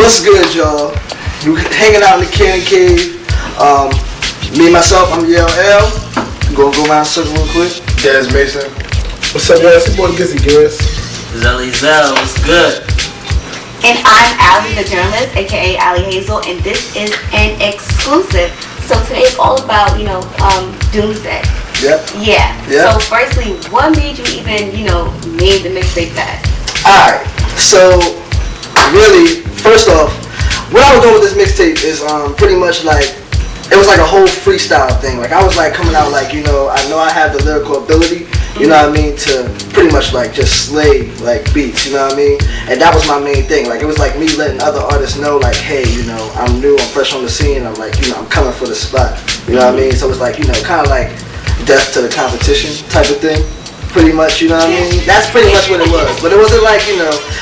What's good, y'all? You hanging out in the Candy Cave. Me, myself, I'm YLL. Gonna go around the circle real quick. Des Mason. What's up, guys? It's your boy Gizzy Giz. Zelly Zell, what's good? And I'm Allythejournalist, aka Allie Hazel, and this is an exclusive. So today's all about, Doomsday. Yep. Yeah. Yep. So firstly, what made you even, name the mixtape that? Alright, so really, first off, what I was doing with this mixtape is pretty much like, it was like a whole freestyle thing. Like I was like coming out like, I know I have the lyrical ability, you know what I mean, to pretty much like just slay like beats, you know what I mean? And that was my main thing. Like it was like me letting other artists know like, hey, I'm new, I'm fresh on the scene, I'm like, I'm coming for the spot. You know what I mean? So it's like, kind of like death to the competition type of thing. Pretty much, you know what I mean? That's pretty much what it was. But it wasn't like,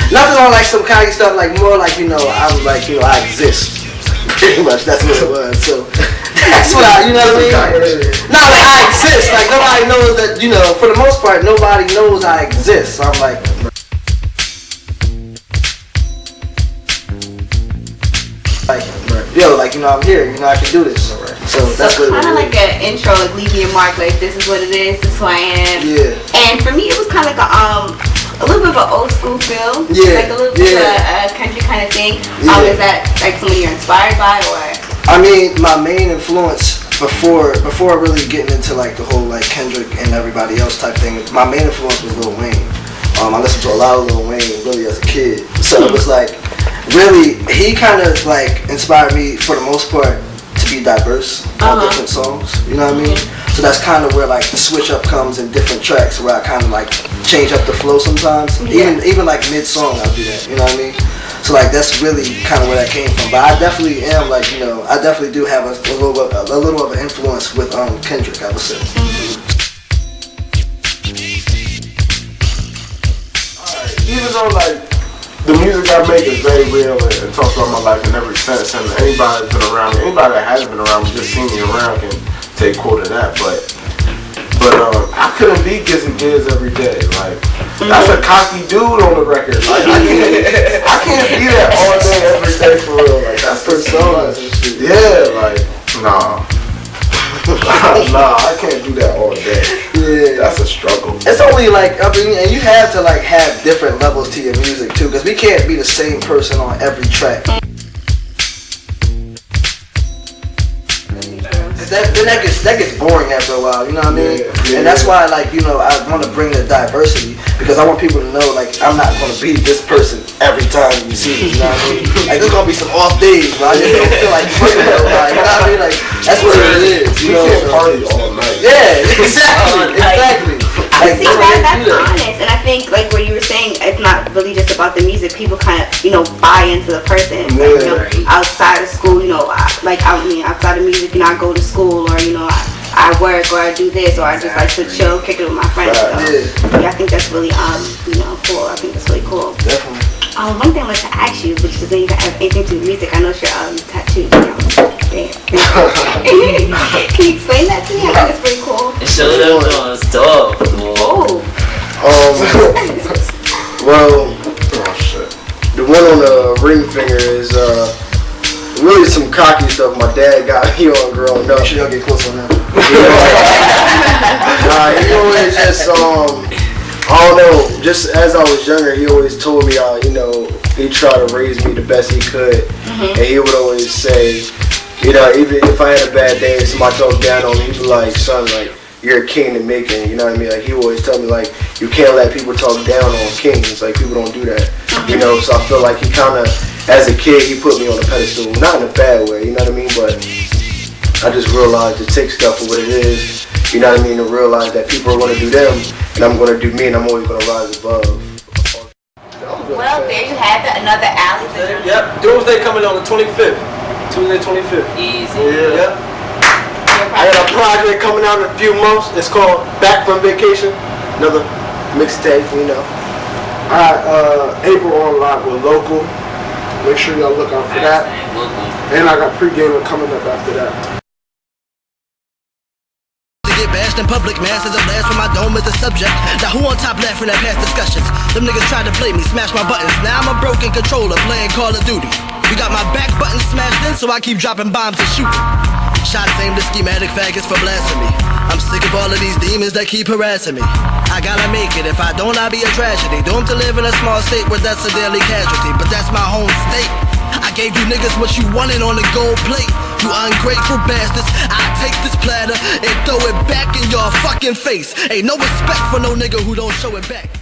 nothing on like some cocky stuff, like more like, I'm like, I exist. Pretty much, that's what it was. So that's what you know what I mean? Not like I exist. Like nobody knows that, for the most part, nobody knows I exist. So I'm like, I'm here. I can do this. So that's what it was. Kind of like an intro, like leaving your mark, like this is what it is, this is who I am. Yeah. And for me, it was kind of like a little bit of an old school feel. Yeah. Like a little bit of a country kind of thing. Yeah. Is that like something you're inspired by, or? I mean, my main influence before really getting into like the whole like Kendrick and everybody else type thing, my main influence was Lil Wayne. I listened to a lot of Lil Wayne really as a kid. So it was like, really, he kind of like inspired me for the most part to be diverse on different songs. You know what I mean? So that's kind of where like the switch up comes in different tracks, where I kind of like change up the flow sometimes. Yeah. Even like mid song, I'll do that. You know what I mean? So like that's really kind of where that came from. But I definitely am like, I definitely do have a little of an influence with Kendrick, I would say. Even though like the music I make is very real and talks about my life in every sense, and anybody that's been around me, anybody that hasn't been around me, just seeing me around can take quote of that. But I couldn't be Gizzy Giz every day. Like that's a cocky dude on the record. Like I can't be that all day every day for real. Like that's persona. Yeah, like nah. Nah, I can't do that all day. Yeah, that's a struggle. It's only like, and you have to like have different levels to your music too, because we can't be the same person on every track. That gets boring after a while, you know what I mean? Yeah. And that's why like, I want to bring the diversity, because I want people to know like I'm not going to be this person every time you see me, you know what I mean? Like there's going to be some off days, but I just don't feel like putting it over, you know what I mean? Like that's what it is, you know? Can't party all night. Yeah, exactly. I see that's honest, and I think like what you were saying, it's not really just about the music. People kind of buy into the person. Like, outside of school, outside of music, I go to school, or I work, or I do this, or I just like to chill, kick it with my friends. So, I think that's really cool. I think that's really cool. Definitely. One thing I wanted to ask you, which doesn't even have anything to do with music, I know it's your tattoo. Can you explain that to me? I think it's pretty cool. Show them it's dope. Oh. Well, oh shit. The one on the ring finger is really some cocky stuff my dad got me on growing up. Make sure y'all get close on that. He always just I don't know, just as I was younger, he always told me how, he tried to raise me the best he could. And he would always say, even if I had a bad day and somebody talked down on me, he'd be like, son, like, you're a king to making, you know what I mean? Like, he always tell me, like, you can't let people talk down on kings. Like, people don't do that, So I feel like he kind of, as a kid, he put me on a pedestal. Not in a bad way, you know what I mean? But I just realized to take stuff for what it is, you know what I mean? And realize that people are going to do them, and I'm going to do me, and I'm always going to rise above. Well, there you have it, another Allythejournalist. Yep, Doomsday coming on the 25th. Tuesday 25th. Easy. Yeah. Yep. I got a project coming out in a few months. It's called Back from Vacation. Another mixtape, Alright, April on Lock with Local. Make sure y'all look out for that. And I got pre-gaming coming up after that. Get bashed in public, mass as a blast when my dome is a subject. Now who on top laughing at past discussions? Them niggas tried to play me, smash my buttons. Now I'm a broken controller playing Call of Duty. You got my back button smashed in, so I keep dropping bombs and shooting. Shots aimed at schematic faggots for blasphemy. I'm sick of all of these demons that keep harassing me. I gotta make it, if I don't, I'll be a tragedy. Doomed to live in a small state where that's a daily casualty. But that's my home state. I gave you niggas what you wanted on the gold plate. You ungrateful bastards, I take this platter and throw it back in your fucking face. Ain't no respect for no nigga who don't show it back.